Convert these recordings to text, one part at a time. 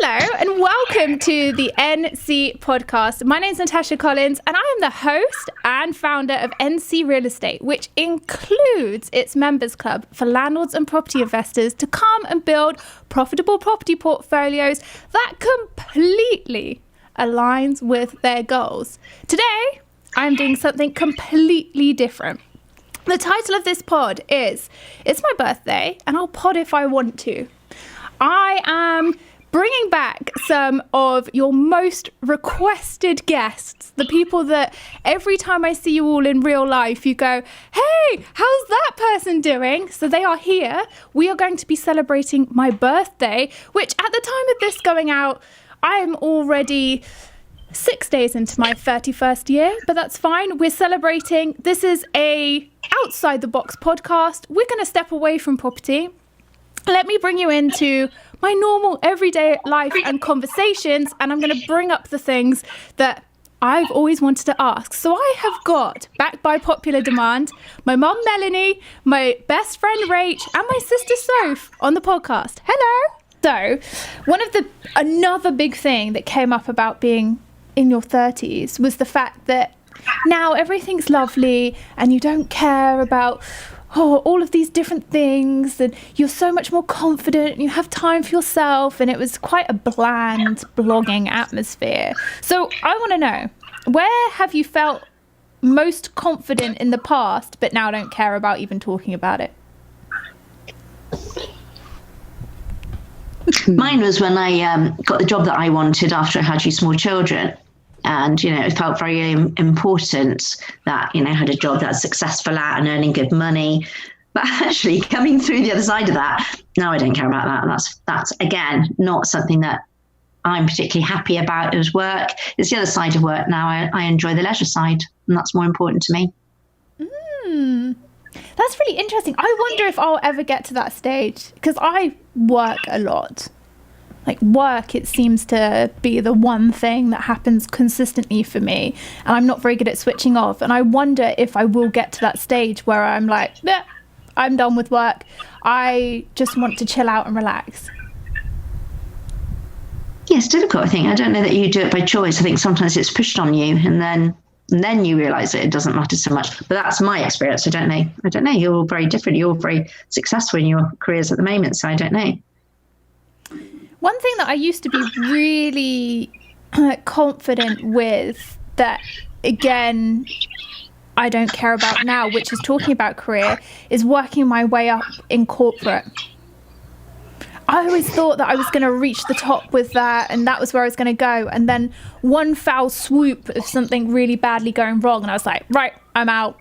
Hello and welcome to the NC podcast. My name is Natasha Collins and I am the host and founder of NC Real Estate, which includes its members club for landlords and property investors to come and build profitable property portfolios that completely aligns with their goals. Today, I'm doing something completely different. The title of this pod is It's My Birthday and I'll pod if I want to. I am bringing back some of your most requested guests, the people that every time I see you all in real life, you go, hey, how's that person doing? So they are here. We are going to be celebrating my birthday, which at the time of this going out, I am already 6 days into my 31st year, but that's fine. We're celebrating. This is a outside the box podcast. We're going to step away from property. Let me bring you into my normal everyday life and conversations, and I'm going to bring up the things that I've always wanted to ask. So I have got, backed by popular demand, my mum Melanie, my best friend Rach, and my sister Sophie on the podcast. Hello. So another big thing that came up about being in your 30s was the fact that now everything's lovely and you don't care about all of these different things, and you're so much more confident and you have time for yourself, and it was quite a bland blogging atmosphere. So I want to know, where have you felt most confident in the past but now don't care about even talking about it? Mine was when I got the job that I wanted after I had 2 small children. And, it felt very important that, I had a job that's successful at and earning good money. But actually coming through the other side of that, no, I don't care about that. And that's again, not something that I'm particularly happy about as work. It's the other side of work now. I enjoy the leisure side, and that's more important to me. That's really interesting. I wonder if I'll ever get to that stage, because I work a lot. Like work, it seems to be the one thing that happens consistently for me, and I'm not very good at switching off. And I wonder if I will get to that stage where I'm like, I'm done with work. I just want to chill out and relax. Yeah, it's difficult, I think. I don't know that you do it by choice. I think sometimes it's pushed on you, and then you realise that it doesn't matter so much. But that's my experience. I don't know. You're all very different. You're all very successful in your careers at the moment, so I don't know. One thing that I used to be really confident with that, again, I don't care about now, which is talking about career, is working my way up in corporate. I always thought that I was going to reach the top with that, and that was where I was going to go. And then one foul swoop of something really badly going wrong, and I was like, right, I'm out.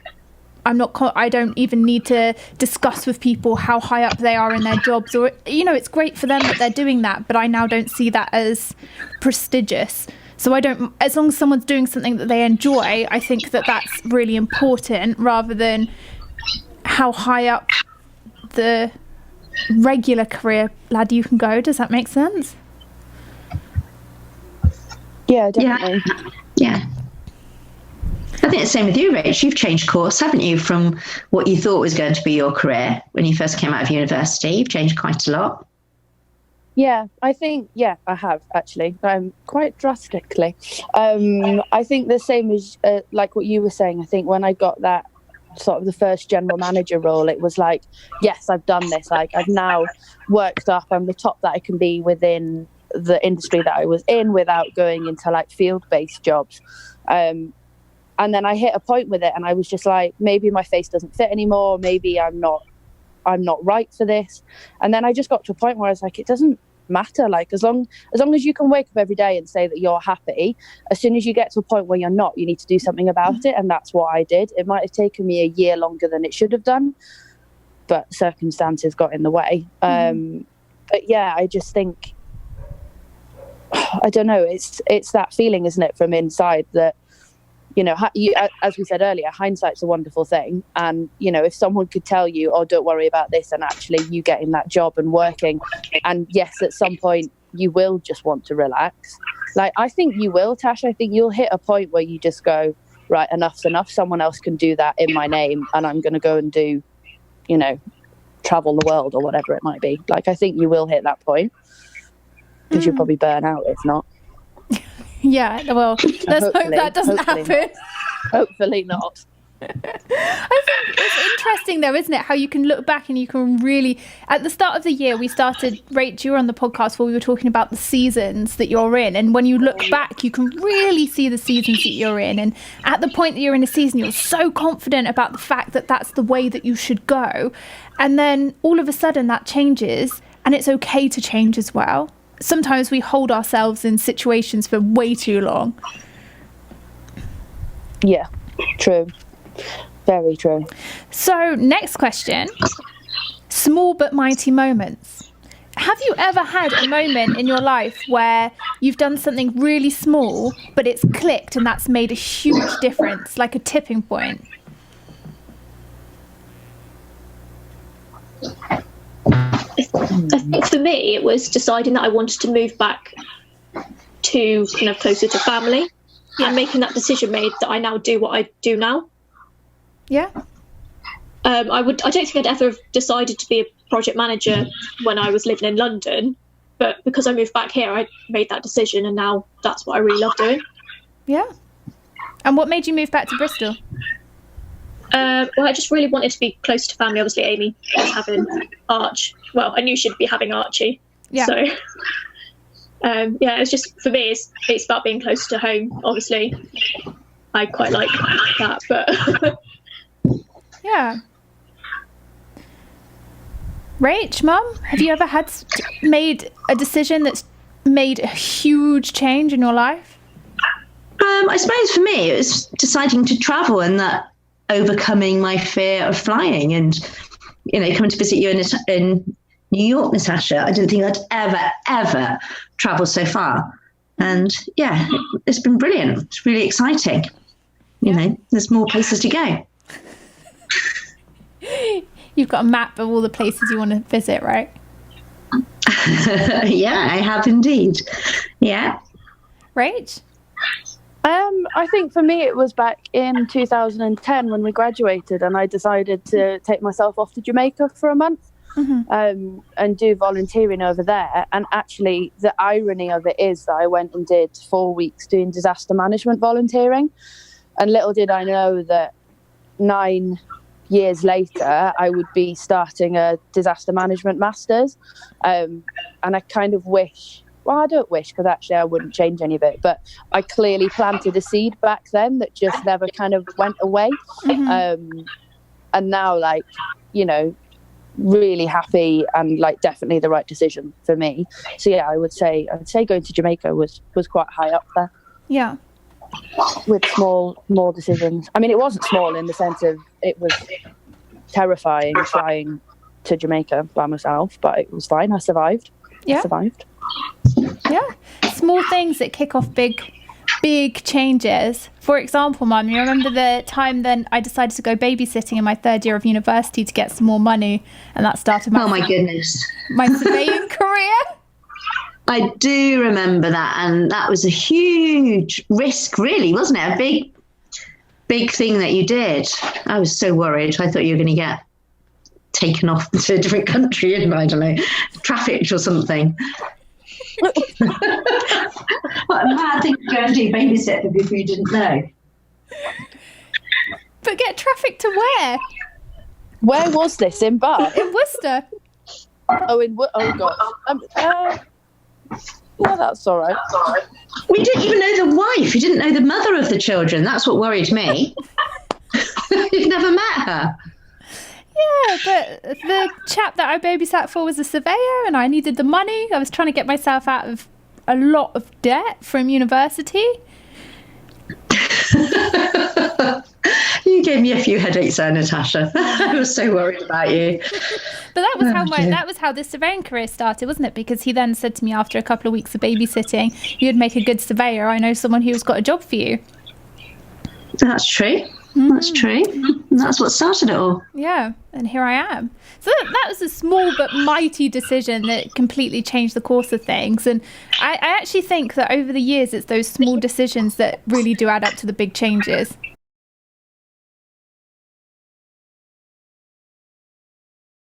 I don't even need to discuss with people how high up they are in their jobs, or, it's great for them that they're doing that, but I now don't see that as prestigious. So as long as someone's doing something that they enjoy, I think that that's really important, rather than how high up the regular career ladder you can go. Does that make sense? Yeah, definitely. Yeah. I think the same with you, Rach. You've changed course, haven't you, from what you thought was going to be your career when you first came out of university? You've changed quite a lot. Yeah, I think, I have, actually. Quite drastically. I think the same as, like what you were saying, I think when I got that sort of the first general manager role, it was like, yes, I've done this. Like, I've now worked up. I'm the top that I can be within the industry that I was in without going into, like, field-based jobs. And then I hit a point with it, and I was just like, maybe my face doesn't fit anymore. Maybe I'm not right for this. And then I just got to a point where I was like, it doesn't matter. Like, as long as you can wake up every day and say that you're happy, as soon as you get to a point where you're not, you need to do something about it. And that's what I did. It might have taken me a year longer than it should have done, but circumstances got in the way. But yeah, I just think, I don't know, it's that feeling, isn't it, from inside that, as we said earlier, hindsight's a wonderful thing. And, if someone could tell you, oh, don't worry about this, and actually you getting that job and working, and yes, at some point you will just want to relax. Like, I think you will, Tash. I think you'll hit a point where you just go, right, enough's enough. Someone else can do that in my name, and I'm going to go and do, travel the world or whatever it might be. Like, I think you will hit that point. because you'll probably burn out if not. Yeah, well, let's hope that doesn't happen. Hopefully not. I think it's interesting though, isn't it, how you can look back and you can really, at the start of the year we started, Rach, you were on the podcast where we were talking about the seasons that you're in, and when you look back you can really see the seasons that you're in, and at the point that you're in a season you're so confident about the fact that that's the way that you should go, and then all of a sudden that changes, and it's okay to change as well. Sometimes we hold ourselves in situations for way too long. Yeah, true. Very true. So, next question. Small but mighty moments. Have you ever had a moment in your life where you've done something really small, but it's clicked and that's made a huge difference, like a tipping point? I think for me, it was deciding that I wanted to move back to kind of closer to family, and making that decision made that I now do what I do now. Yeah. I don't think I'd ever have decided to be a project manager when I was living in London, but because I moved back here, I made that decision, and now that's what I really love doing. Yeah. And what made you move back to Bristol? Well, I just really wanted to be close to family. Obviously, Amy was having Arch. Well, I knew she'd be having Archie. Yeah. So, yeah, it's just, for me, it's about being close to home. Obviously, I quite like that, but... Yeah. Rach, Mum, have you ever made a decision that's made a huge change in your life? I suppose for me, it was deciding to travel and that overcoming my fear of flying and, coming to visit you in New York, Natasha. I didn't think I'd ever travel so far. And yeah, it's been brilliant. It's really exciting. There's more places to go. You've got a map of all the places you want to visit, right? Yeah, I have indeed. Yeah. Rach? I think for me it was back in 2010 when we graduated, and I decided to take myself off to Jamaica for a month. Mm-hmm. And do volunteering over there. And actually the irony of it is that I went and did 4 weeks doing disaster management volunteering, and little did I know that 9 years later I would be starting a disaster management masters. And I kind of wish, well, I don't wish, because actually I wouldn't change any of it, but I clearly planted a seed back then that just never kind of went away. Mm-hmm. And now, really happy, and definitely the right decision for me. So yeah, I would say going to Jamaica was quite high up there. Yeah. With small decisions. I mean, it wasn't small in the sense of it was terrifying flying to Jamaica by myself, but it was fine. I survived. Yeah. I survived. Yeah. Small things that kick off big changes. For example, Mum, you remember the time then I decided to go babysitting in my third year of university to get some more money, and that started my goodness, my surveying career. I do remember that, and that was a huge risk, really, wasn't it? A big thing that you did. I was so worried. I thought you were going to get taken off to a different country and, I don't know, trafficked or something. What a mad thing to go and do, babysit for people you didn't know. But get trafficked to where? Where was this? In Bath? In Worcester. Oh gosh. Yeah, that's all right. We didn't even know the wife. You didn't know the mother of the children. That's what worried me. You've never met her. Yeah, but the chap that I babysat for was a surveyor, and I needed the money. I was trying to get myself out of a lot of debt from university. You gave me a few headaches there, Natasha. I was so worried about you. But that was how this surveying career started, wasn't it? Because he then said to me after a couple of weeks of babysitting, "You'd make a good surveyor. I know someone who's got a job for you." That's true. That's true. That's what started it all. Yeah, and here I am. So that was a small but mighty decision that completely changed the course of things. And I actually think that over the years, it's those small decisions that really do add up to the big changes.